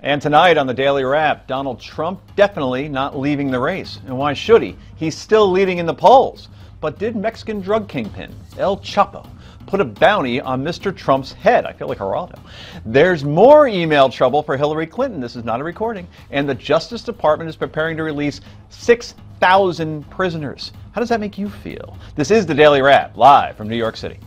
And tonight on the Daily Wrap, Donald Trump definitely not leaving the race. And why should he? He's still leading in the polls. But did Mexican drug kingpin El Chapo put a bounty on Mr. Trump's head? I feel like Geraldo. There's more email trouble for Hillary Clinton. This is not a recording. And the Justice Department is preparing to release 6,000 prisoners. How does that make you feel? This is the Daily Wrap, live from New York City.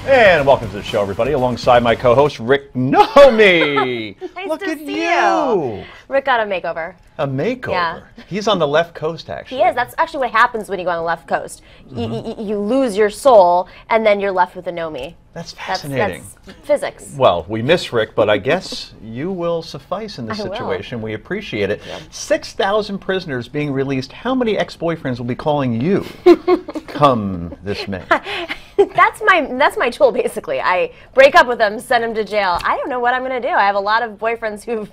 And welcome to the show, everybody, alongside my co-host, Rick Nomi. Nice Look to at see you. Rick got a makeover. A makeover? Yeah. He's on the left coast, actually. He is. That's actually what happens when you go on the left coast. You lose your soul, and then you're left with a Nomi. That's fascinating. That's physics. Well, we miss Rick, but I guess you will suffice in this I will. situation. We appreciate it. Yep. 6,000 prisoners being released. How many ex-boyfriends will be calling you come this May? That's my tool, basically. I break up with them, send them to jail. I don't know what I'm going to do. I have a lot of boyfriends who've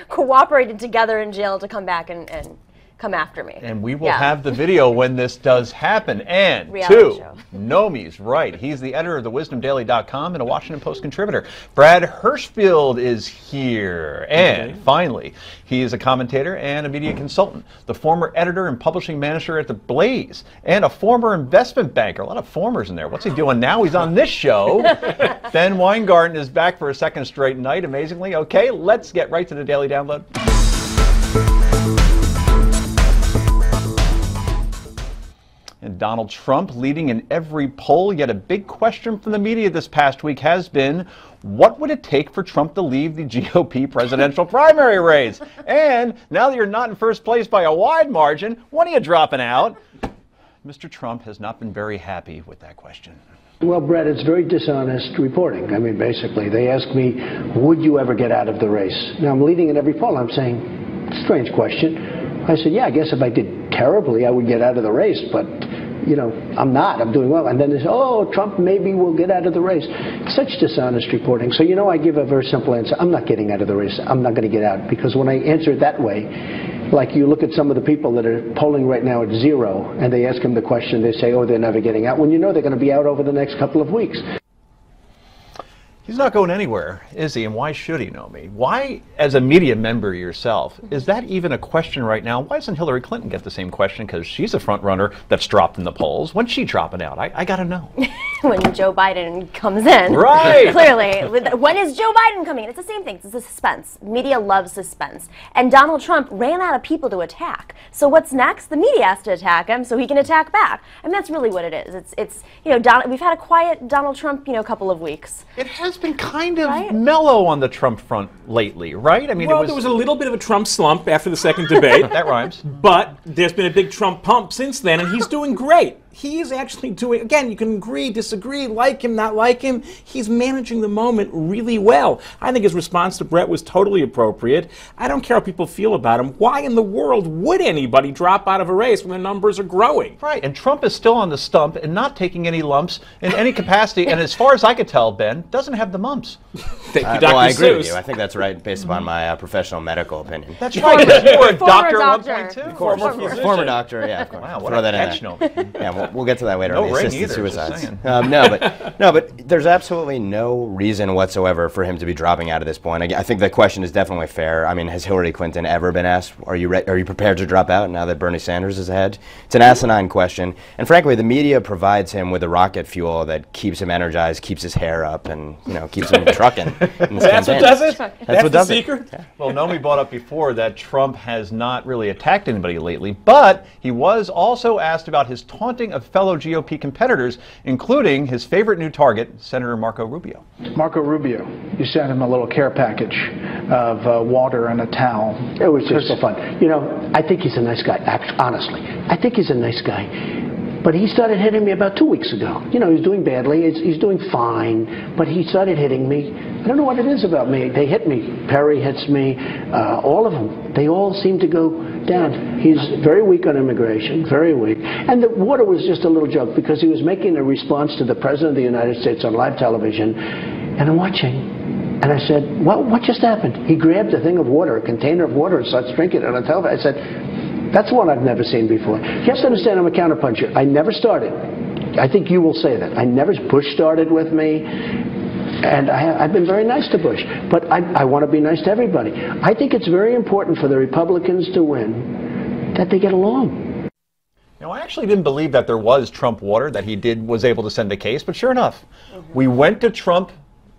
cooperated together in jail to come back and come after me. And we will have the video when this does happen. And Reality show. Nomi's right. He's the editor of the WisdomDaily.com and a Washington Post contributor. Brad Hirschfield is here. And finally, he is a commentator and a media consultant, the former editor and publishing manager at The Blaze, and a former investment banker. A lot of formers in there. What's he doing now? He's on this show. Ben Weingarten is back for a second straight night, amazingly. Okay, let's get right to the Daily Download. And Donald Trump leading in every poll, yet a big question from the media this past week has been, what would it take for Trump to leave the GOP presidential primary race? And now that you're not in first place by a wide margin, when are you dropping out? Mr. Trump has not been very happy with that question. Well, Brett, it's very dishonest reporting. I mean, basically, they ask me, would you ever get out of the race? Now, I'm leading in every poll. I'm saying, strange question. I said, yeah, I guess if I did terribly, I would get out of the race, but you know, I'm not. I'm doing well. And then they say, oh, Trump maybe will get out of the race. Such dishonest reporting. So, you know, I give a very simple answer. I'm not getting out of the race. I'm not going to get out. Because when I answer it that way, like you look at some of the people that are polling right now at 0, and they ask them the question, they say, oh, they're never getting out. When you know they're going to be out over the next couple of weeks. He's not going anywhere, is he? And why should he, Nomi? Why, as a media member yourself, is that even a question right now? Why doesn't Hillary Clinton get the same question? Because she's a front runner that's dropped in the polls. When's she dropping out? I got to know. When Joe Biden comes in. Right. Clearly. When is Joe Biden coming in? It's the same thing. It's a suspense. Media loves suspense. And Donald Trump ran out of people to attack. So what's next? The media has to attack him so he can attack back. And that's really what it is. It's you know, we've had a quiet Donald Trump, you know, couple of weeks. It has been kind of mellow on the Trump front lately, right? I mean, well, there was a little bit of a Trump slump after the second debate. That rhymes. But there's been a big Trump pump since then, and he's doing great. He's actually doing, again, you can agree, disagree, like him, not like him. He's managing the moment really well. I think his response to Brett was totally appropriate. I don't care how people feel about him. Why in the world would anybody drop out of a race when the numbers are growing? Right, and Trump is still on the stump and not taking any lumps in any capacity, and as far as I could tell, Ben, doesn't have the mumps. Thank you, Dr. Well, I agree Seuss. with you. I think that's right based upon my professional medical opinion. That's right, you were a doctor at one doctor. point, too. Of course, former doctor, yeah, of course. Wow, what Throw a that catch, in Nomi. there. Yeah, we'll get to that later No on the ring assisted either, just suicides. saying. No, but there's absolutely no reason whatsoever for him to be dropping out at this point. I think the question is definitely fair. I mean, has Hillary Clinton ever been asked, are you prepared to drop out now that Bernie Sanders is ahead? It's an asinine question. And frankly, the media provides him with a rocket fuel that keeps him energized, keeps his hair up, and keeps him trucking. That's what does it? That's what the does secret? it. Yeah. Well, Nomi brought up before that Trump has not really attacked anybody lately, but he was also asked about his taunting of fellow GOP competitors, including his favorite new target, Senator Marco Rubio. Marco Rubio, you sent him a little care package of water and a towel. It was just so fun. You know, I think he's a nice guy, honestly. I think he's a nice guy. But he started hitting me about 2 weeks ago. You know, he's doing badly. He's doing fine. But he started hitting me. I don't know what it is about me. They hit me. Perry hits me. All of them. They all seem to go down. He's very weak on immigration. Very weak. And the water was just a little joke because he was making a response to the President of the United States on live television. And I'm watching. And I said, what just happened? He grabbed a thing of water, a container of water, and starts drinking it on the television. I said, That's one I've never seen before. You have to understand I'm a counterpuncher. I never started. I think you will say that. Bush started with me, and I've been very nice to Bush. But I want to be nice to everybody. I think it's very important for the Republicans to win that they get along. Now, I actually didn't believe that there was Trump water, that he was able to send a case, but sure enough, we went to Trump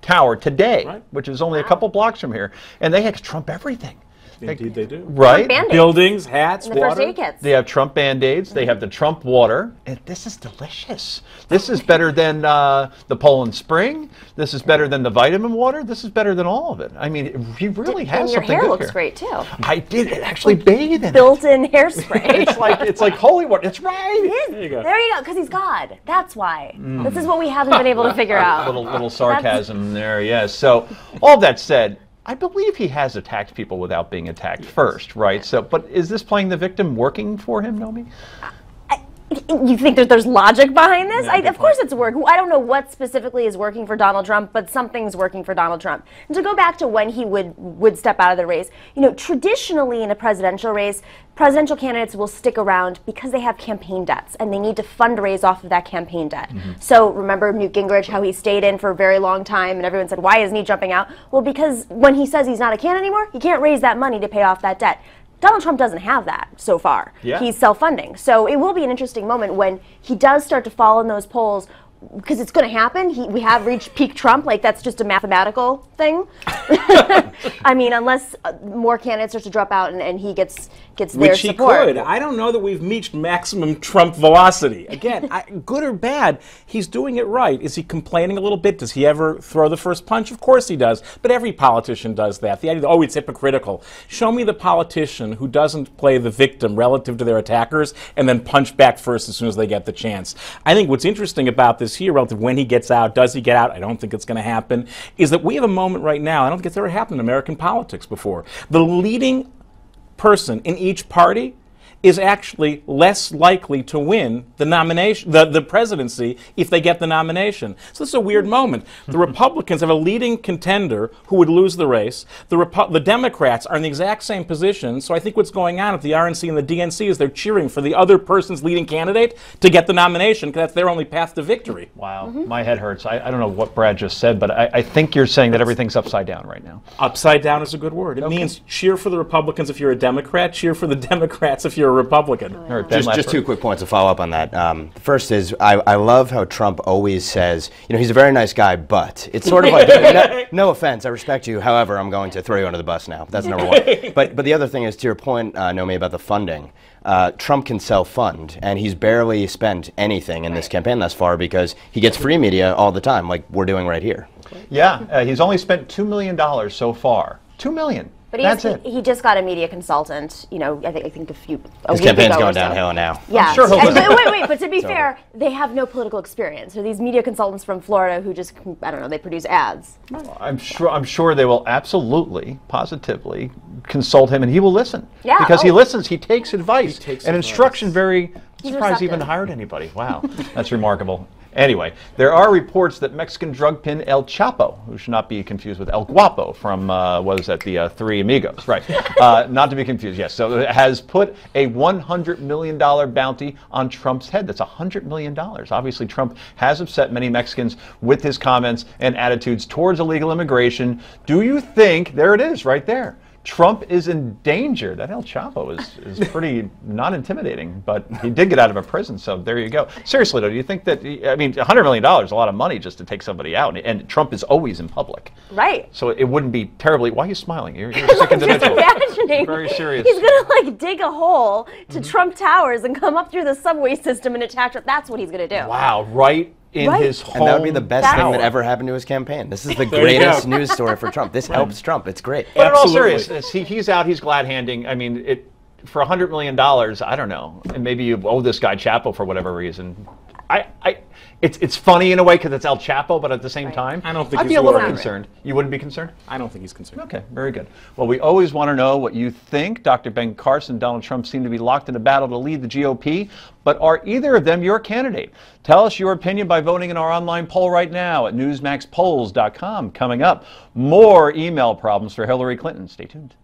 Tower today, which is only a couple blocks from here, and they had Trump everything. Indeed, they do. Right? Buildings, hats, and the water. first aid kits. They have Trump Band-Aids. They have the Trump water. And this is delicious. This is better than the Poland Spring. This is better than the vitamin water. This is better than all of it. I mean, he really has something good here. And your hair looks great, too. I did actually bathe in it. Built-in hairspray. It's like holy water. It's right. It is. There you go, because he's God. That's why. This is what we haven't been able to figure out. Little sarcasm there, yes. So, all that said, I believe he has attacked people without being attacked first, right? So, but is this playing the victim working for him, Nomi? You think that there's logic behind this? Of course it's working. I don't know what specifically is working for Donald Trump, but something's working for Donald Trump. And to go back to when he would step out of the race, you know, traditionally in a presidential race, presidential candidates will stick around because they have campaign debts and they need to fundraise off of that campaign debt. So remember Newt Gingrich, how he stayed in for a very long time and everyone said, why isn't he jumping out? Well, because when he says he's not a candidate anymore, he can't raise that money to pay off that debt. Donald Trump doesn't have that so far. Yeah. He's self-funding. So it will be an interesting moment when he does start to fall in those polls, because it's going to happen. We have reached peak Trump. Like, that's just a mathematical thing. I mean, unless more candidates start to drop out and he gets their support. Which he could. I don't know that we've reached maximum Trump velocity. Again, good or bad, he's doing it right. Is he complaining a little bit? Does he ever throw the first punch? Of course he does. But every politician does that. The idea, oh, it's hypocritical. Show me the politician who doesn't play the victim relative to their attackers and then punch back first as soon as they get the chance. I think what's interesting about this here, relative when he gets out, does he get out? I don't think it's going to happen, is that we have a moment right now, I don't think it's ever happened in American politics before. The leading person in each party is actually less likely to win the nomination, the presidency, if they get the nomination. So this is a weird moment. The Republicans have a leading contender who would lose the race. The Democrats are in the exact same position. So I think what's going on at the RNC and the DNC is they're cheering for the other person's leading candidate to get the nomination because that's their only path to victory. Wow, my head hurts. I don't know what Brad just said, but I think you're saying that everything's upside down right now. Upside down is a good word. It means cheer for the Republicans if you're a Democrat, cheer for the Democrats if you're a Republican. Just 2 quick points to follow up on that. The first is I love how Trump always says, you know, he's a very nice guy, but it's sort of like, no offense, I respect you, however, I'm going to throw you under the bus now. That's number one. But the other thing is, to your point, Nomi, about the funding, Trump can self-fund, and he's barely spent anything in this campaign thus far because he gets free media all the time, like we're doing right here. Yeah, he's only spent $2 million so far. $2 million. But That's it. He just got a media consultant, you know, I think His campaign's going downhill now. Yeah. I'm sure wait, but to be fair, they have no political experience. So these media consultants from Florida who just, I don't know, they produce ads. I'm sure they will absolutely, positively consult him, and he will listen. Yeah. Because he listens, he takes advice. And instruction very, He's surprised he even receptive. hired anybody. Wow, that's remarkable. Anyway, there are reports that Mexican drug pin El Chapo, who should not be confused with El Guapo from, what is that, the Three Amigos, right? Not to be confused, yes. So it has put a $100 million bounty on Trump's head. That's $100 million. Obviously, Trump has upset many Mexicans with his comments and attitudes towards illegal immigration. Do you think, there it is, right there, Trump is in danger? That El Chapo is pretty not intimidating, but he did get out of a prison, so there you go. Seriously, though, do you think that, I mean, $100 million is a lot of money just to take somebody out, and Trump is always in public. Right. So it wouldn't be terribly, why are you smiling? You're a sick individual. Just imagining. Very serious. He's going to, like, dig a hole to Trump Towers and come up through the subway system and attack Trump. That's what he's going to do. Wow, right in his home. And that would be the best thing tower. that ever happened to his campaign. This is the greatest news story for Trump. This helps Trump. It's great. But in all seriousness, he's out, he's glad-handing. I mean, for $100 million, I don't know, and maybe you owe this guy Chapo for whatever reason. It's funny in a way because it's El Chapo, but at the same time, I don't think I'd be he's a little worried. concerned. You wouldn't be concerned? I don't think he's concerned. Okay, very good. Well, we always want to know what you think. Dr. Ben Carson and Donald Trump seem to be locked in a battle to lead the GOP, but are either of them your candidate? Tell us your opinion by voting in our online poll right now at newsmaxpolls.com. Coming up, more email problems for Hillary Clinton. Stay tuned.